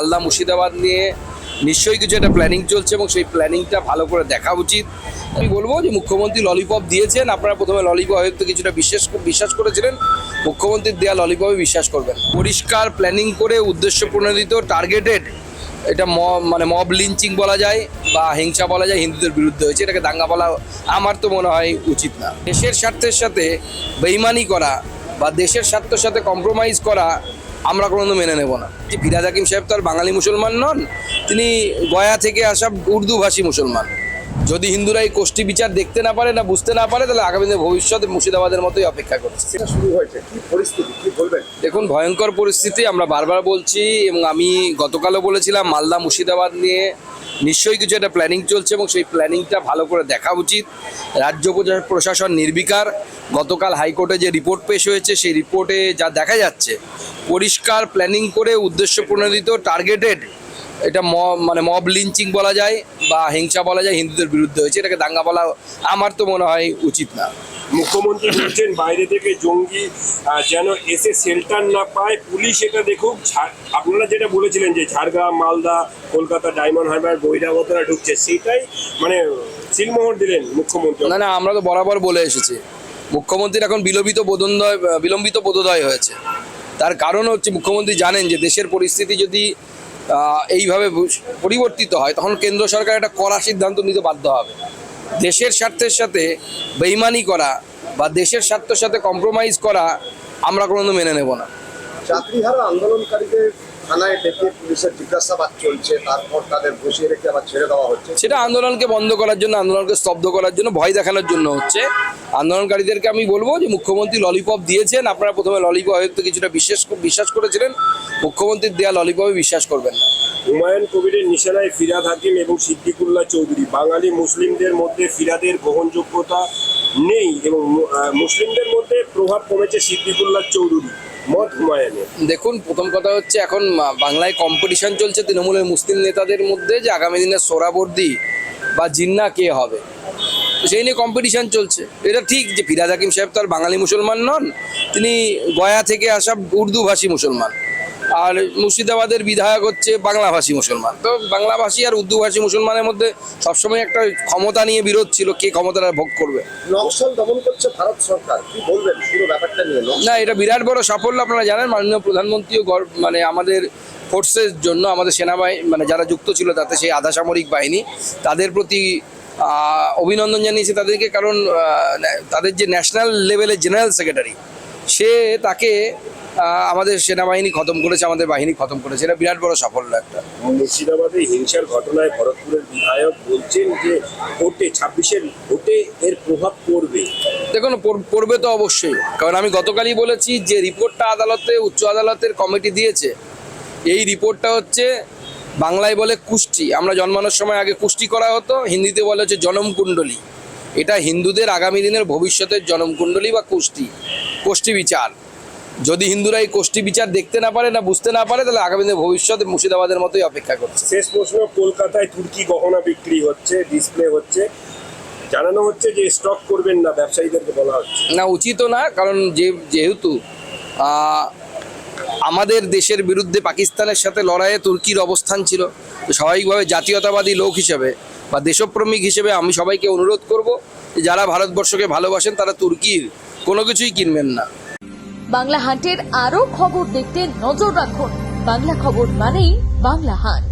মালদা মুর্শিদাবাদ নিয়ে নিশ্চয়ই কিছু একটা প্ল্যানিং চলছে এবং সেই প্ল্যানিংটা ভালো করে দেখা উচিত। আমি বলবো যে মুখ্যমন্ত্রী ললিপপ দিয়েছেন, আপনারা প্রথমে ললিপপ হয়তো কিছুটা বিশ্বাস করেছিলেন, মুখ্যমন্ত্রীর দেওয়া ললিপপে বিশ্বাস করবেন। পরিষ্কার প্ল্যানিং করে উদ্দেশ্য প্রণোদিত টার্গেটেড এটা মব লিঞ্চিং বলা যায় বা হিংসা বলা যায়, হিন্দুদের বিরুদ্ধে হয়েছে, এটাকে দাঙ্গা বলা আমার তো মনে হয় উচিত না। দেশের স্বার্থের সাথে বেইমানি করা বা দেশের স্বার্থের সাথে কম্প্রোমাইজ করা আমরা কোনোদিন মেনে নেব না। ফিরহাদ হাকিম সাহেব তো আর বাঙালি মুসলমান নন, তিনি গয়া থেকে আসা উর্দু ভাষী মুসলমান। যদি হিন্দুরা এই কোষ্ঠী বিচার দেখতে না পারে না বুঝতে না পারে, তাহলে আগামী দিনে ভবিষ্যতে মুর্শিদাবাদের মতোই অপেক্ষা করছে। শুরু হয়েছে কি পরিস্থিতি, কি বলবেন? দেখুন, ভয়ঙ্কর পরিস্থিতি, আমরা বারবার বলছি এবং আমি গতকালও বলেছিলাম, মালদা মুর্শিদাবাদ নিয়ে নিশ্চয়ই কিছু একটা প্ল্যানিং চলছে এবং সেই প্ল্যানিংটা ভালো করে দেখা উচিত। রাজ্য প্রশাসন নির্বিকার। গতকাল হাইকোর্টে যে রিপোর্ট পেশ হয়েছে, সেই রিপোর্টে যা দেখা যাচ্ছে, পরিষ্কার প্ল্যানিং করে উদ্দেশ্য প্রণোদিত টার্গেটেড এটা মব লিঞ্চিং বলা যায় বা হিংসা বলা যায়, হিন্দুদের বিরুদ্ধে হয়েছে, এটাকে দাঙ্গা বলা আমার তো মনে হয় উচিত না। মুখ্যমন্ত্রী বলছেন বাইরে থেকে জঙ্গি যেন এসে শেল্টার না পায়, পুলিশ এটা দেখুক। আপনারা যেটা বলেছিলেন যে ঝাড়গ্রাম, মালদা, কলকাতা, ডায়মন্ড হারবার বহিরাগতরা ঢুকছে, সেটাই মানে সিলমোহর দিলেন মুখ্যমন্ত্রী। না, আমরা তো বরাবর বলে এসেছি, মুখ্যমন্ত্রীর এখন বিলম্বিত বোধোদয় হয়েছে। তার কারণ হচ্ছে, মুখ্যমন্ত্রী জানেন যে দেশের পরিস্থিতি যদি এইভাবে পরিবর্তিত হয়, তখন কেন্দ্র সরকার একটা কড়া সিদ্ধান্ত নিতে বাধ্য হবে। দেশের স্বার্থের সাথে বেইমানি করা বা দেশের স্বার্থের সাথে কম্প্রোমাইজ করা আমরা কোনোদিন মেনে নেব না। যাত্রীহারা আন্দোলনকারীদের থানায় ডেকে পুলিশের জিজ্ঞাসাবাদ চলছে, তারপর তাদের বসিয়ে রেখে আবার ছেড়ে দেওয়া হচ্ছে। সেটা আন্দোলনকে বন্ধ করার জন্য, আন্দোলনকে স্তব্ধ করার জন্য, ভয় দেখানোর জন্য হচ্ছে। আন্দোলনকারীদেরকে আমি বলবো যে মুখ্যমন্ত্রী ললিপপ দিয়েছেন, আপনারা প্রথমে ললিপপ হয়তো কিছুটা বিশ্বাস করেছিলেন, মুখ্যমন্ত্রীর দেওয়া ললিপপে বিশ্বাস করবেন না। হুমায়ুন কবিরের নিশানায় ফিরহাদ হাকিম এবং সিদ্দিকুল্লাহ চৌধুরী। বাঙালি মুসলিমদের মধ্যে ফিরহাদের গ্রহণযোগ্যতা নেই এবং মুসলিমদের মধ্যে প্রভাব কমেছে সিদ্দিকুল্লাহ চৌধুরী, মত হুমায়ুনের। দেখুন, প্রথম কথা হচ্ছে, এখন বাংলায় কম্পিটিশন চলছে তৃণমূলের মুসলিম নেতাদের মধ্যে যে আগামী দিনে সোহরাবর্দী বা জিন্না কে হবে, সেই নিয়ে কম্পিটিশন চলছে। এটা ঠিক যে ফিরহাদ হাকিম সাহেব তো আর বাঙালি মুসলমান নন, তিনি গয়া থেকে আসা উর্দু ভাষী মুসলমান। আর মুর্শিদাবাদের বিধায়ক হচ্ছে বাংলাভাষী মুসলমান। তো বাংলাভাষী আর উর্দুভাষী মুসলমানের মধ্যে সবসময় একটা ক্ষমতা নিয়ে বিরোধ ছিল, কে ক্ষমতাটা ভোগ করবে। নকশাল দমন করছে ভারত সরকার, কি বলবেন পুরো ব্যাপারটা নিয়ে? না, এটা বিরাট বড় সাফল্য। আপনারা জানেন, মাননীয় প্রধানমন্ত্রীও আমাদের ফোর্সের জন্য, আমাদের সেনাবাহিনী যারা যুক্ত ছিল তাতে, সেই আধা সামরিক বাহিনী, তাদের প্রতি অভিনন্দন জানিয়েছে তাদেরকে। কারণ তাদের যে ন্যাশনাল লেভেলের জেনারেল সেক্রেটারি, সে তাকে আমাদের সেনাবাহিনী খতম করেছে, আমাদের বাহিনী খতম করেছে। এটা বিরাট বড় সাফল্য একটা। মুর্শিদাবাদে হিংসার ঘটনায় ভরতপুরের বিধায়ক বলছেন যে ভোটে 26-এর ভোটে এর প্রভাব পড়বে। দেখুন, পড়বে তো অবশ্যই, কারণ আমি গতকালই বলেছি যে রিপোর্টটা উচ্চ আদালতের কমিটি দিয়েছে। এই রিপোর্টটা হচ্ছে, বাংলায় বলে কুষ্টি, আমরা জন্মানোর সময় আগে কুষ্টি করা হতো, হিন্দিতে বলে হচ্ছে জনমকুণ্ডলী। এটা হিন্দুদের আগামী দিনের ভবিষ্যতের জনমকুণ্ডলী বা কোষ্ঠী বিচার। যদি হিন্দুরা এই কোষ্ঠী বিচার দেখতে না পারে না বুঝতে না পারে, তাহলে আগামী দিনে ভবিষ্যতে মুর্শিদাবাদের মতোই অপেক্ষা করছে। শেষ প্রশ্ন, কলকাতায় তুর্কি গহনা বিক্রি হচ্ছে, ডিসপ্লে হচ্ছে, জানানো হচ্ছে যে স্টক করবেন না, ব্যবসায়ীদেরকে বলা হচ্ছে। না, উচিত না, কারণ যেহেতু আমাদের দেশের বিরুদ্ধে পাকিস্তানের সাথে লড়াইয়ে তুর্কির অবস্থান ছিল, তো স্বাভাবিকভাবে জাতীয়তাবাদী লোক হিসেবে বা দেশপ্রেমিক হিসেবে আমি সবাইকে অনুরোধ করব যে যারা ভারতবর্ষকে ভালোবাসেন তারা তুর্কির কোনো কিছুই কিনবেন না। বাংলা হান্টের আরো খবর দেখতে নজর রাখুন। বাংলা খবর মানেই বাংলা হান্ট।